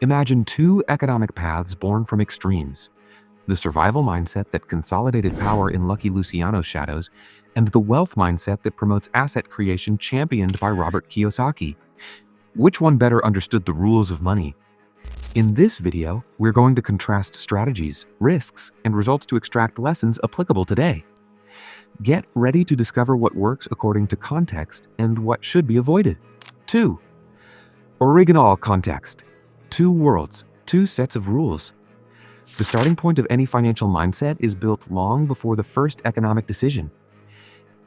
Imagine two economic paths born from extremes: the survival mindset that consolidated power in Lucky Luciano's shadows, and the wealth mindset that promotes asset creation championed by Robert Kiyosaki. Which one better understood the rules of money? In this video, we're going to contrast strategies, risks, and results to extract lessons applicable today. Get ready to discover what works according to context and what should be avoided. 2. Original context. Two worlds, two sets of rules. The starting point of any financial mindset is built long before the first economic decision.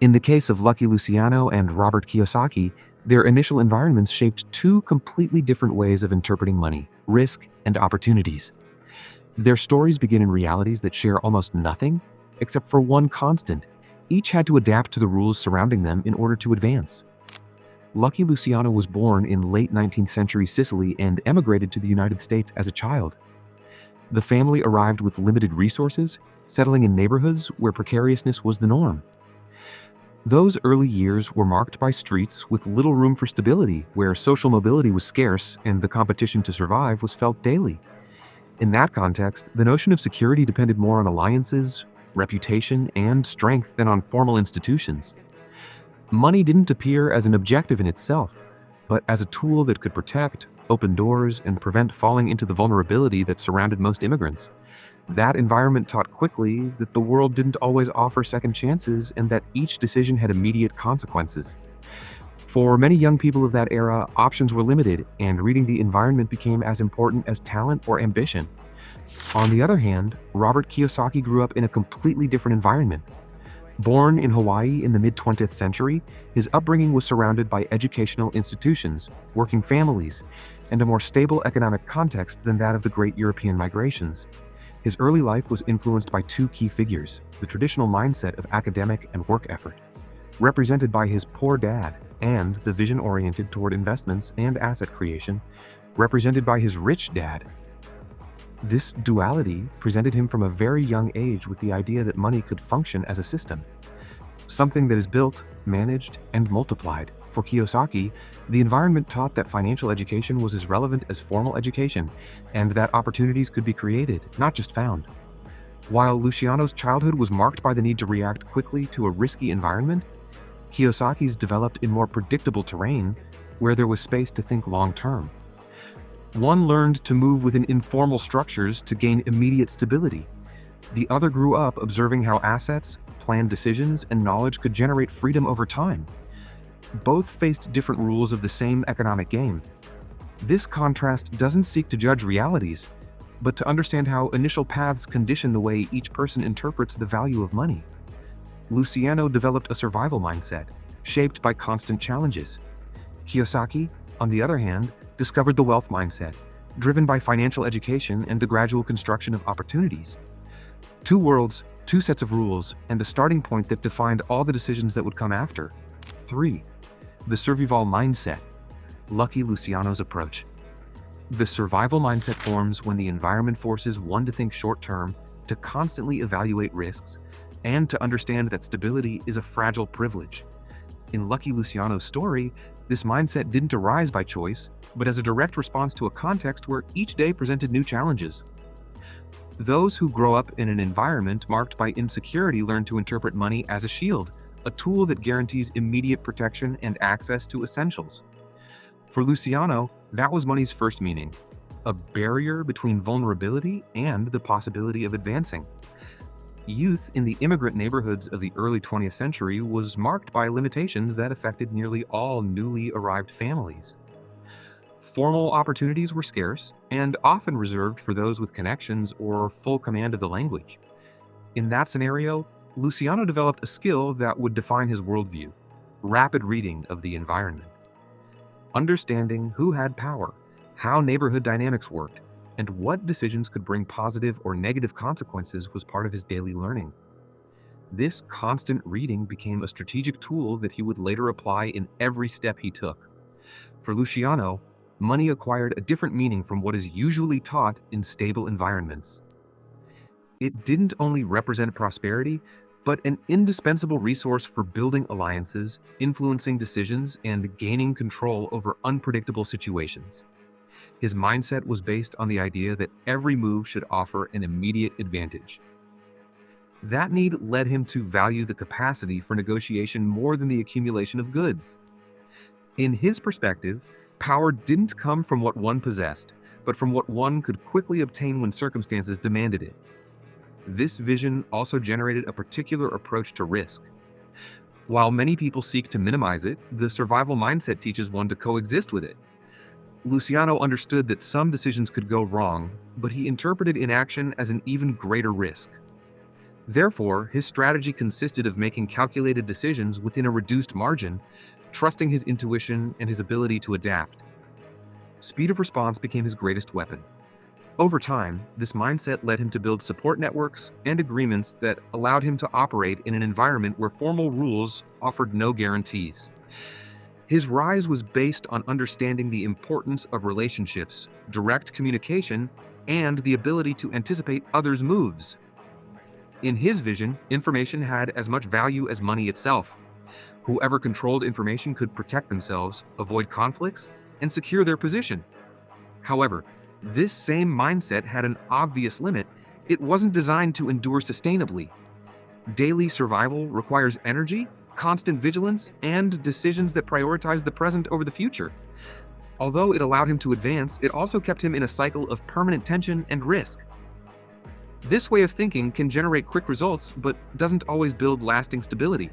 In the case of Lucky Luciano and Robert Kiyosaki, their initial environments shaped two completely different ways of interpreting money, risk, and opportunities. Their stories begin in realities that share almost nothing, except for one constant. Each had to adapt to the rules surrounding them in order to advance. Lucky Luciano was born in late 19th century Sicily and emigrated to the United States as a child. The family arrived with limited resources, settling in neighborhoods where precariousness was the norm. Those early years were marked by streets with little room for stability, where social mobility was scarce and the competition to survive was felt daily. In that context, the notion of security depended more on alliances, reputation, and strength than on formal institutions. Money didn't appear as an objective in itself, but as a tool that could protect, open doors, and prevent falling into the vulnerability that surrounded most immigrants. That environment taught quickly that the world didn't always offer second chances and that each decision had immediate consequences. For many young people of that era, options were limited, and reading the environment became as important as talent or ambition. On the other hand, Robert Kiyosaki grew up in a completely different environment. Born in Hawaii in the mid-20th century, his upbringing was surrounded by educational institutions, working families, and a more stable economic context than that of the great European migrations. His early life was influenced by two key figures: the traditional mindset of academic and work effort, represented by his poor dad, and the vision oriented toward investments and asset creation, represented by his rich dad. This duality presented him from a very young age with the idea that money could function as a system, something that is built, managed, and multiplied. For Kiyosaki, the environment taught that financial education was as relevant as formal education, and that opportunities could be created, not just found. While Luciano's childhood was marked by the need to react quickly to a risky environment, Kiyosaki's developed in more predictable terrain, where there was space to think long-term. One learned to move within informal structures to gain immediate stability. The other grew up observing how assets, planned decisions, and knowledge could generate freedom over time. Both faced different rules of the same economic game. This contrast doesn't seek to judge realities, but to understand how initial paths condition the way each person interprets the value of money. Luciano developed a survival mindset, shaped by constant challenges. Kiyosaki, on the other hand, discovered the wealth mindset, driven by financial education and the gradual construction of opportunities. Two worlds, two sets of rules, and a starting point that defined all the decisions that would come after. 3. The survival mindset. Lucky Luciano's approach. The survival mindset forms when the environment forces one to think short-term, to constantly evaluate risks, and to understand that stability is a fragile privilege. In Lucky Luciano's story, this mindset didn't arise by choice, but as a direct response to a context where each day presented new challenges. Those who grow up in an environment marked by insecurity learn to interpret money as a shield, a tool that guarantees immediate protection and access to essentials. For Luciano, that was money's first meaning, a barrier between vulnerability and the possibility of advancing. Youth in the immigrant neighborhoods of the early 20th century was marked by limitations that affected nearly all newly arrived families. Formal opportunities were scarce and often reserved for those with connections or full command of the language. In that scenario, Luciano developed a skill that would define his worldview: rapid reading of the environment. Understanding who had power, how neighborhood dynamics worked, and what decisions could bring positive or negative consequences was part of his daily learning. This constant reading became a strategic tool that he would later apply in every step he took. For Luciano, money acquired a different meaning from what is usually taught in stable environments. It didn't only represent prosperity, but an indispensable resource for building alliances, influencing decisions, and gaining control over unpredictable situations. His mindset was based on the idea that every move should offer an immediate advantage. That need led him to value the capacity for negotiation more than the accumulation of goods. In his perspective, power didn't come from what one possessed, but from what one could quickly obtain when circumstances demanded it. This vision also generated a particular approach to risk. While many people seek to minimize it, the survival mindset teaches one to coexist with it. Luciano understood that some decisions could go wrong, but he interpreted inaction as an even greater risk. Therefore, his strategy consisted of making calculated decisions within a reduced margin, trusting his intuition and his ability to adapt. Speed of response became his greatest weapon. Over time, this mindset led him to build support networks and agreements that allowed him to operate in an environment where formal rules offered no guarantees. His rise was based on understanding the importance of relationships, direct communication, and the ability to anticipate others' moves. In his vision, information had as much value as money itself. Whoever controlled information could protect themselves, avoid conflicts, and secure their position. However, this same mindset had an obvious limit. It wasn't designed to endure sustainably. Daily survival requires energy, constant vigilance, and decisions that prioritize the present over the future. Although it allowed him to advance, it also kept him in a cycle of permanent tension and risk. This way of thinking can generate quick results, but doesn't always build lasting stability.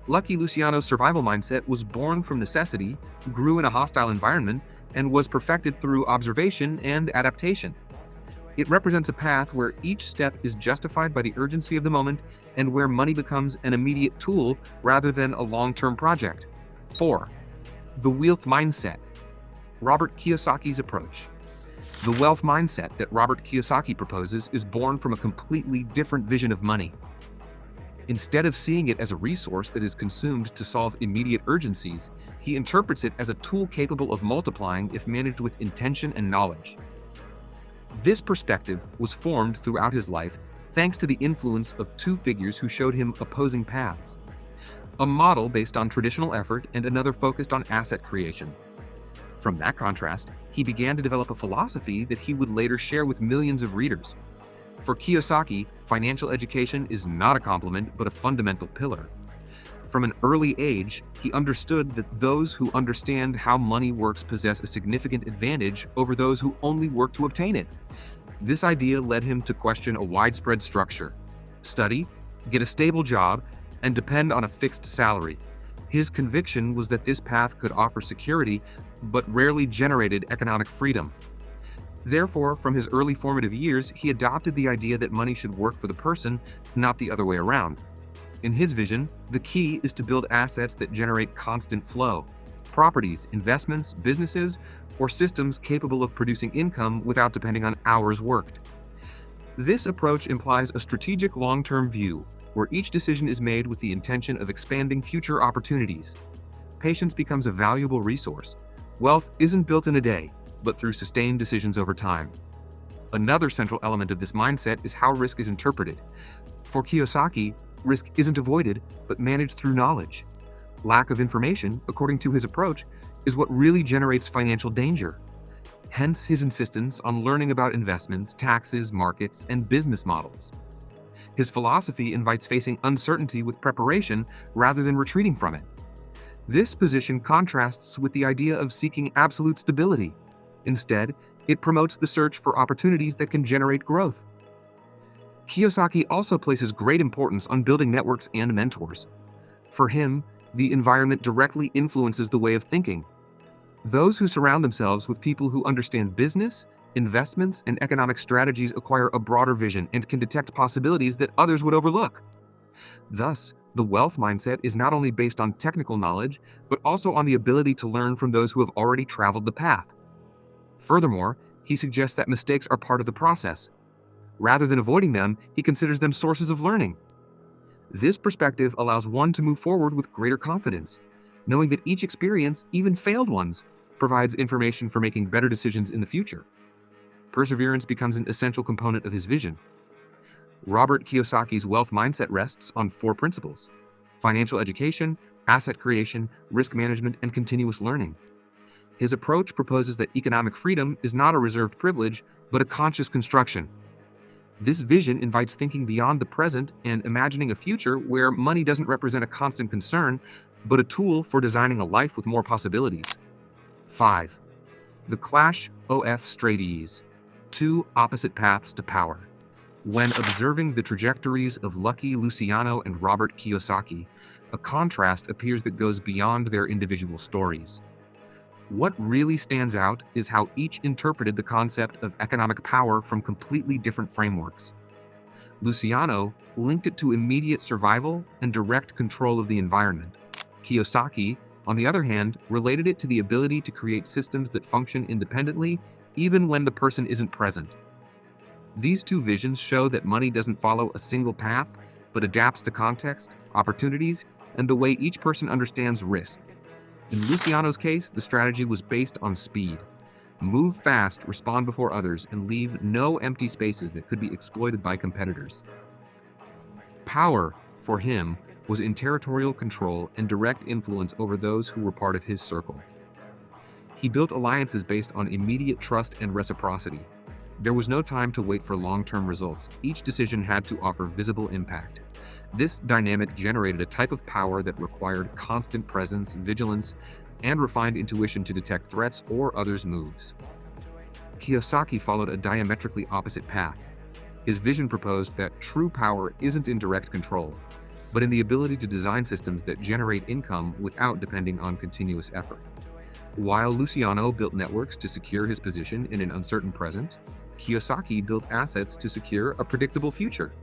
Lucky Luciano's survival mindset was born from necessity, grew in a hostile environment, and was perfected through observation and adaptation. It represents a path where each step is justified by the urgency of the moment and where money becomes an immediate tool rather than a long-term project. 4. The wealth mindset. Robert Kiyosaki's approach. The wealth mindset that Robert Kiyosaki proposes is born from a completely different vision of money. Instead of seeing it as a resource that is consumed to solve immediate urgencies, he interprets it as a tool capable of multiplying if managed with intention and knowledge. This perspective was formed throughout his life thanks to the influence of two figures who showed him opposing paths. A model based on traditional effort and another focused on asset creation. From that contrast, he began to develop a philosophy that he would later share with millions of readers. For Kiyosaki, financial education is not a complement but a fundamental pillar. From an early age, he understood that those who understand how money works possess a significant advantage over those who only work to obtain it. This idea led him to question a widespread structure: study, get a stable job, and depend on a fixed salary. His conviction was that this path could offer security, but rarely generated economic freedom. Therefore, from his early formative years, he adopted the idea that money should work for the person, not the other way around. In his vision, the key is to build assets that generate constant flow: properties, investments, businesses, or systems capable of producing income without depending on hours worked. This approach implies a strategic long-term view, where each decision is made with the intention of expanding future opportunities. Patience becomes a valuable resource. Wealth isn't built in a day, but through sustained decisions over time. Another central element of this mindset is how risk is interpreted. For Kiyosaki, risk isn't avoided, but managed through knowledge. Lack of information, according to his approach, is what really generates financial danger. Hence his insistence on learning about investments, taxes, markets, and business models. His philosophy invites facing uncertainty with preparation rather than retreating from it. This position contrasts with the idea of seeking absolute stability. Instead, it promotes the search for opportunities that can generate growth. Kiyosaki also places great importance on building networks and mentors. For him, the environment directly influences the way of thinking. Those who surround themselves with people who understand business, investments, and economic strategies acquire a broader vision and can detect possibilities that others would overlook. Thus, the wealth mindset is not only based on technical knowledge, but also on the ability to learn from those who have already traveled the path. Furthermore, he suggests that mistakes are part of the process. Rather than avoiding them, he considers them sources of learning. This perspective allows one to move forward with greater confidence, knowing that each experience, even failed ones, provides information for making better decisions in the future. Perseverance becomes an essential component of his vision. Robert Kiyosaki's wealth mindset rests on 4 principles: financial education, asset creation, risk management, and continuous learning. His approach proposes that economic freedom is not a reserved privilege, but a conscious construction. This vision invites thinking beyond the present and imagining a future where money doesn't represent a constant concern, but a tool for designing a life with more possibilities. 5. The Clash of Strategies. Two opposite paths to power. When observing the trajectories of Lucky Luciano and Robert Kiyosaki, a contrast appears that goes beyond their individual stories. What really stands out is how each interpreted the concept of economic power from completely different frameworks. Luciano linked it to immediate survival and direct control of the environment. Kiyosaki, on the other hand, related it to the ability to create systems that function independently even when the person isn't present. These two visions show that money doesn't follow a single path, but adapts to context, opportunities, and the way each person understands risk. In Luciano's case, the strategy was based on speed. Move fast, respond before others, and leave no empty spaces that could be exploited by competitors. Power, for him, was in territorial control and direct influence over those who were part of his circle. He built alliances based on immediate trust and reciprocity. There was no time to wait for long-term results. Each decision had to offer visible impact. This dynamic generated a type of power that required constant presence, vigilance, and refined intuition to detect threats or others' moves. Kiyosaki followed a diametrically opposite path. His vision proposed that true power isn't in direct control, but in the ability to design systems that generate income without depending on continuous effort. While Luciano built networks to secure his position in an uncertain present, Kiyosaki built assets to secure a predictable future.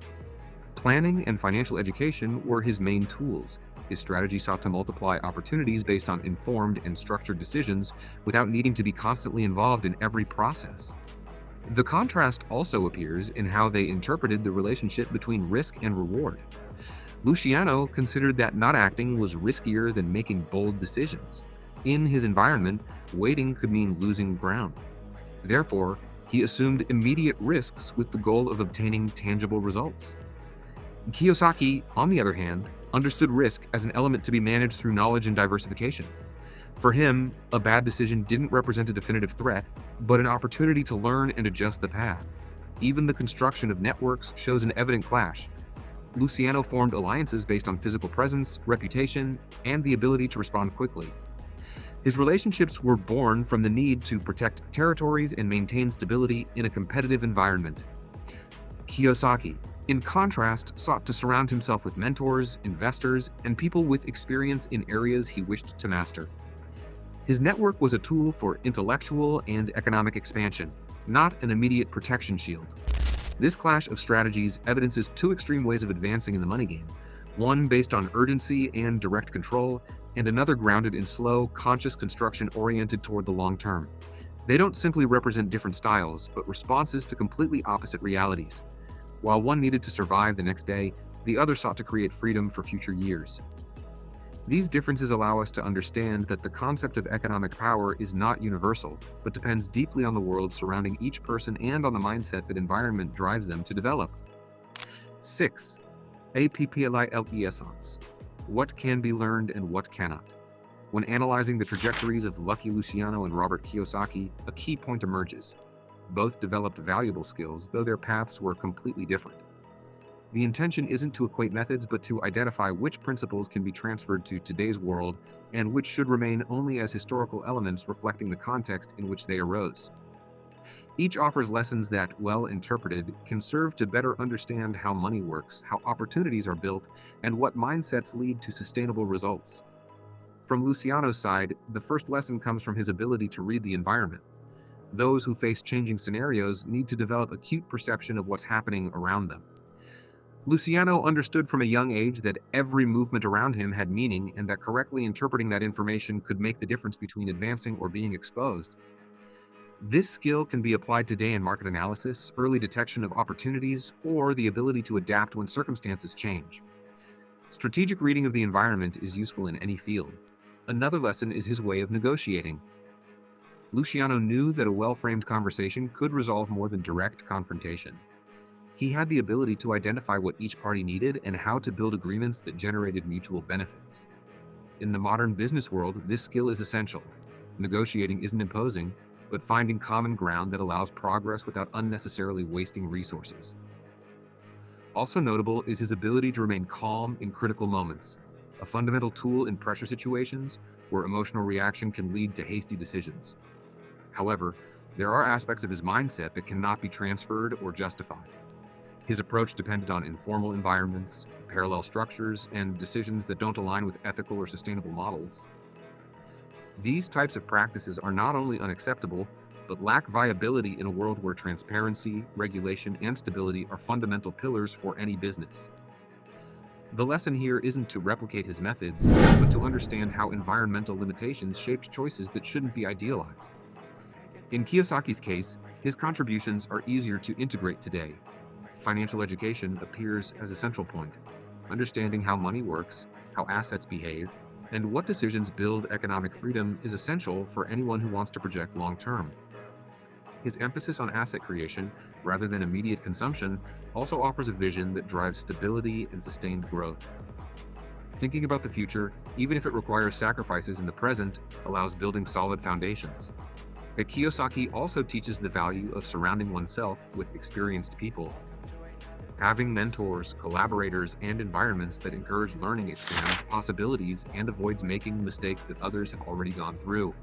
Planning and financial education were his main tools. His strategy sought to multiply opportunities based on informed and structured decisions without needing to be constantly involved in every process. The contrast also appears in how they interpreted the relationship between risk and reward. Luciano considered that not acting was riskier than making bold decisions. In his environment, waiting could mean losing ground. Therefore, he assumed immediate risks with the goal of obtaining tangible results. Kiyosaki, on the other hand, understood risk as an element to be managed through knowledge and diversification. For him, a bad decision didn't represent a definitive threat, but an opportunity to learn and adjust the path. Even the construction of networks shows an evident clash. Luciano formed alliances based on physical presence, reputation, and the ability to respond quickly. His relationships were born from the need to protect territories and maintain stability in a competitive environment. Kiyosaki, in contrast, sought to surround himself with mentors, investors, and people with experience in areas he wished to master. His network was a tool for intellectual and economic expansion, not an immediate protection shield. This clash of strategies evidences two extreme ways of advancing in the money game, one based on urgency and direct control, and another grounded in slow, conscious construction oriented toward the long term. They don't simply represent different styles, but responses to completely opposite realities. While one needed to survive the next day, the other sought to create freedom for future years. These differences allow us to understand that the concept of economic power is not universal, but depends deeply on the world surrounding each person and on the mindset that environment drives them to develop. 6. APPLILESSence. What can be learned and what cannot? When analyzing the trajectories of Lucky Luciano and Robert Kiyosaki, a key point emerges. Both developed valuable skills, though their paths were completely different. The intention isn't to equate methods, but to identify which principles can be transferred to today's world and which should remain only as historical elements reflecting the context in which they arose. Each offers lessons that, well interpreted, can serve to better understand how money works, how opportunities are built, and what mindsets lead to sustainable results. From Luciano's side, the first lesson comes from his ability to read the environment. Those who face changing scenarios need to develop acute perception of what's happening around them. Luciano understood from a young age that every movement around him had meaning and that correctly interpreting that information could make the difference between advancing or being exposed. This skill can be applied today in market analysis, early detection of opportunities, or the ability to adapt when circumstances change. Strategic reading of the environment is useful in any field. Another lesson is his way of negotiating. Luciano knew that a well-framed conversation could resolve more than direct confrontation. He had the ability to identify what each party needed and how to build agreements that generated mutual benefits. In the modern business world, this skill is essential. Negotiating isn't imposing, but finding common ground that allows progress without unnecessarily wasting resources. Also notable is his ability to remain calm in critical moments, a fundamental tool in pressure situations where emotional reaction can lead to hasty decisions. However, there are aspects of his mindset that cannot be transferred or justified. His approach depended on informal environments, parallel structures, and decisions that don't align with ethical or sustainable models. These types of practices are not only unacceptable, but lack viability in a world where transparency, regulation, and stability are fundamental pillars for any business. The lesson here isn't to replicate his methods, but to understand how environmental limitations shaped choices that shouldn't be idealized. In Kiyosaki's case, his contributions are easier to integrate today. Financial education appears as a central point. Understanding how money works, how assets behave, and what decisions build economic freedom is essential for anyone who wants to project long term. His emphasis on asset creation, rather than immediate consumption, also offers a vision that drives stability and sustained growth. Thinking about the future, even if it requires sacrifices in the present, allows building solid foundations. But Kiyosaki also teaches the value of surrounding oneself with experienced people. Having mentors, collaborators, and environments that encourage learning expands possibilities and avoids making mistakes that others have already gone through.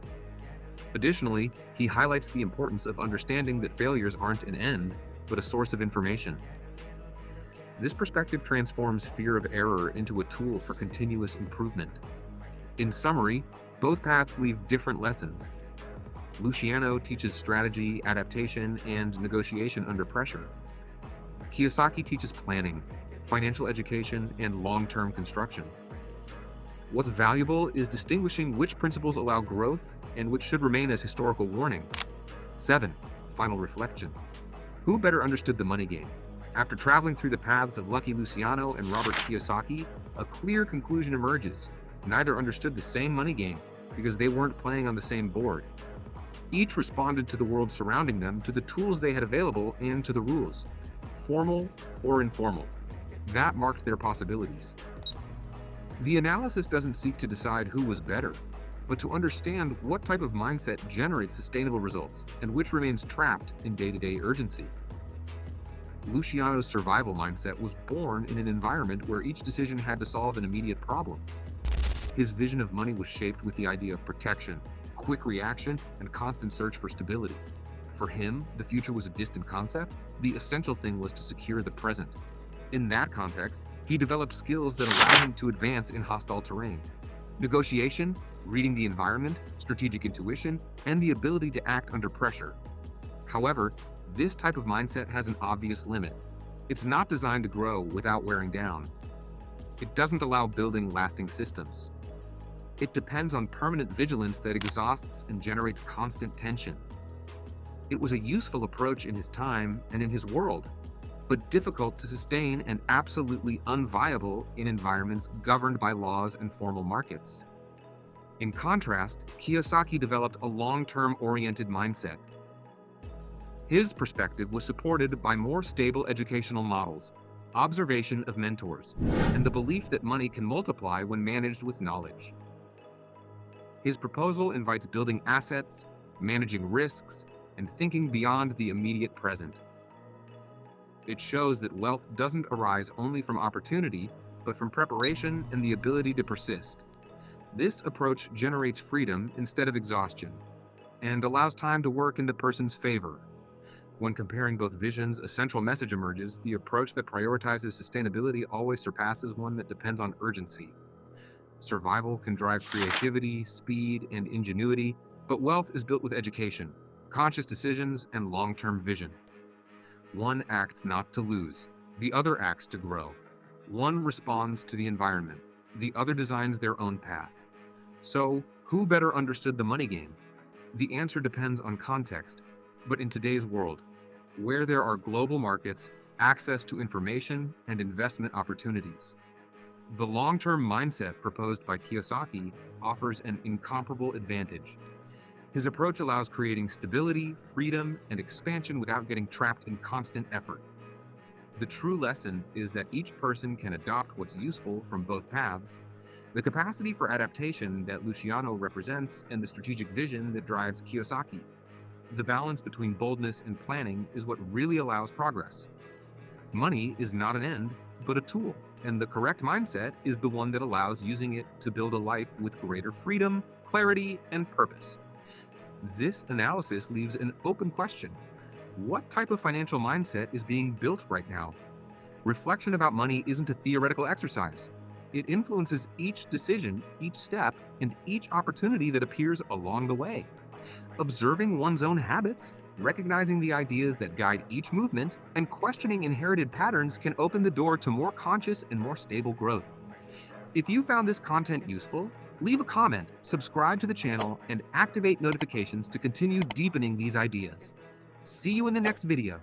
Additionally, he highlights the importance of understanding that failures aren't an end, but a source of information. This perspective transforms fear of error into a tool for continuous improvement. In summary, both paths leave different lessons. Luciano teaches strategy, adaptation, and negotiation under pressure. Kiyosaki teaches planning, financial education, and long-term construction. What's valuable is distinguishing which principles allow growth and which should remain as historical warnings. 7. Final reflection. Who better understood the money game? After traveling through the paths of Lucky Luciano and Robert Kiyosaki, a clear conclusion emerges. Neither understood the same money game because they weren't playing on the same board. Each responded to the world surrounding them, to the tools they had available, and to the rules, formal or informal. That marked their possibilities. The analysis doesn't seek to decide who was better, but to understand what type of mindset generates sustainable results and which remains trapped in day-to-day urgency. Luciano's survival mindset was born in an environment where each decision had to solve an immediate problem. His vision of money was shaped with the idea of protection, quick reaction, and constant search for stability. For him, the future was a distant concept. The essential thing was to secure the present. In that context, he developed skills that allowed him to advance in hostile terrain. Negotiation, reading the environment, strategic intuition, and the ability to act under pressure. However, this type of mindset has an obvious limit. It's not designed to grow without wearing down. It doesn't allow building lasting systems. It depends on permanent vigilance that exhausts and generates constant tension. It was a useful approach in his time and in his world, but difficult to sustain and absolutely unviable in environments governed by laws and formal markets. In contrast, Kiyosaki developed a long-term oriented mindset. His perspective was supported by more stable educational models, observation of mentors, and the belief that money can multiply when managed with knowledge. His proposal invites building assets, managing risks, and thinking beyond the immediate present. It shows that wealth doesn't arise only from opportunity, but from preparation and the ability to persist. This approach generates freedom instead of exhaustion, and allows time to work in the person's favor. When comparing both visions, a central message emerges: the approach that prioritizes sustainability always surpasses one that depends on urgency. Survival can drive creativity, speed, and ingenuity, but wealth is built with education, conscious decisions, and long-term vision. One acts not to lose, the other acts to grow. One responds to the environment, the other designs their own path. So, who better understood the money game? The answer depends on context, but in today's world, where there are global markets, access to information, and investment opportunities, the long-term mindset proposed by Kiyosaki offers an incomparable advantage. His approach allows creating stability, freedom, and expansion without getting trapped in constant effort. The true lesson is that each person can adopt what's useful from both paths, The capacity for adaptation that Luciano represents and the strategic vision that drives Kiyosaki. The balance between boldness and planning is what really allows progress. Money is not an end, but a tool, and the correct mindset is the one that allows using it to build a life with greater freedom, clarity, and purpose. This analysis leaves an open question. What type of financial mindset is being built right now? Reflection about money isn't a theoretical exercise. It influences each decision, each step, and each opportunity that appears along the way. Observing one's own habits, recognizing the ideas that guide each movement, and questioning inherited patterns can open the door to more conscious and more stable growth. If you found this content useful, leave a comment, subscribe to the channel, and activate notifications to continue deepening these ideas. See you in the next video.